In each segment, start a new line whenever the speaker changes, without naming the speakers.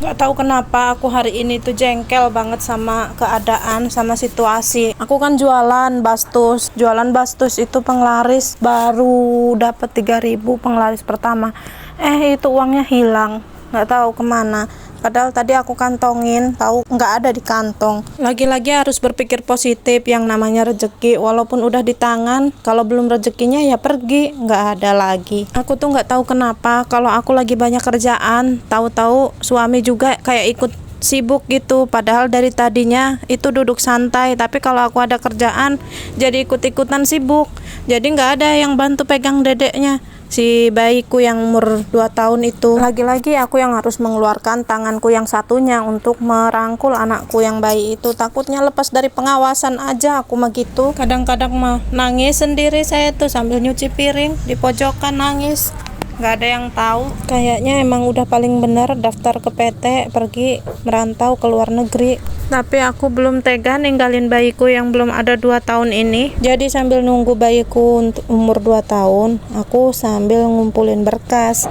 Gak tahu kenapa aku hari ini tuh jengkel banget sama keadaan, sama situasi. Aku kan jualan bastus itu penglaris baru dapat 3.000 penglaris pertama. Itu uangnya hilang, nggak tahu kemana. Padahal tadi aku kantongin, tahu nggak ada di kantong. Lagi-lagi harus berpikir positif, yang namanya rezeki. Walaupun udah di tangan, kalau belum rezekinya ya pergi, nggak ada lagi. Aku tuh nggak tahu kenapa, kalau aku lagi banyak kerjaan, tahu-tahu suami juga kayak ikut sibuk gitu. Padahal dari tadinya itu duduk santai, tapi kalau aku ada kerjaan, jadi ikut-ikutan sibuk. Jadi nggak ada yang bantu pegang dedeknya, si bayiku yang umur 2 tahun itu. Lagi-lagi aku yang harus mengeluarkan tanganku yang satunya untuk merangkul anakku yang bayi itu. Takutnya lepas dari pengawasan aja aku mah gitu. Kadang-kadang mah nangis sendiri saya tuh sambil nyuci piring di pojokan nangis. Nggak ada yang tahu. Kayaknya emang udah paling bener daftar ke PT, pergi merantau ke luar negeri. Tapi aku belum tega ninggalin bayiku yang belum ada 2 tahun ini. Jadi sambil nunggu bayiku umur 2 tahun, aku sambil ngumpulin berkas.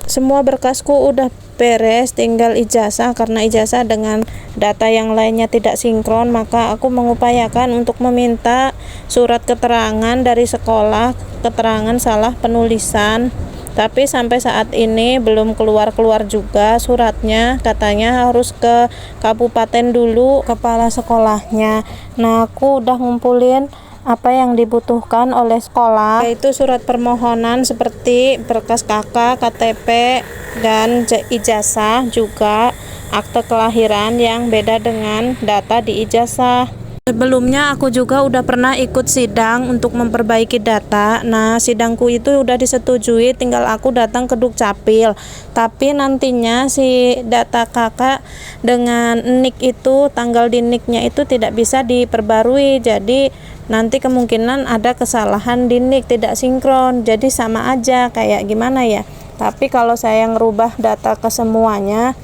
Semua berkasku udah beres, tinggal ijazah. Karena ijazah dengan data yang lainnya tidak sinkron, maka aku mengupayakan untuk meminta surat keterangan dari sekolah, keterangan salah penulisan. Tapi sampai saat ini belum keluar-keluar juga suratnya. Katanya harus ke kabupaten dulu, kepala sekolahnya. Nah, aku udah ngumpulin apa yang dibutuhkan oleh sekolah, yaitu surat permohonan seperti berkas KK, KTP, dan ijazah, juga akte kelahiran yang beda dengan data di ijazah. Sebelumnya aku juga udah pernah ikut sidang untuk memperbaiki data. Nah, sidangku itu udah disetujui, tinggal aku datang ke Dukcapil. Tapi nantinya si data kakak dengan NIK itu, tanggal di NIK-nya itu tidak bisa diperbarui. Jadi nanti kemungkinan ada kesalahan di NIK, tidak sinkron. Jadi sama aja, kayak gimana ya. Tapi kalau saya ngerubah data ke semuanya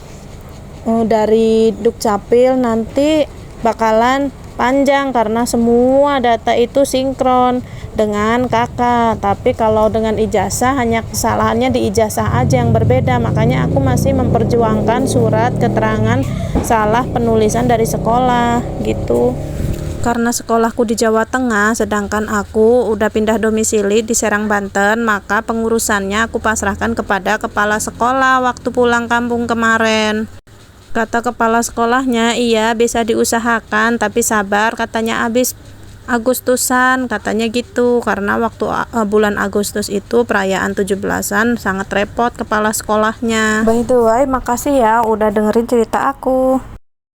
dari Dukcapil, nanti bakalan panjang karena semua data itu sinkron dengan kakak. Tapi kalau dengan ijazah, hanya kesalahannya di ijazah aja yang berbeda. Makanya aku masih memperjuangkan surat keterangan salah penulisan dari sekolah gitu. Karena sekolahku di Jawa Tengah, sedangkan aku udah pindah domisili di Serang, Banten, maka pengurusannya aku pasrahkan kepada kepala sekolah waktu pulang kampung kemarin. Kata kepala sekolahnya, iya bisa diusahakan, tapi sabar, katanya habis Agustusan, katanya gitu. Karena waktu bulan Agustus itu perayaan 17-an, sangat repot kepala sekolahnya. By the way, makasih ya udah dengerin cerita aku.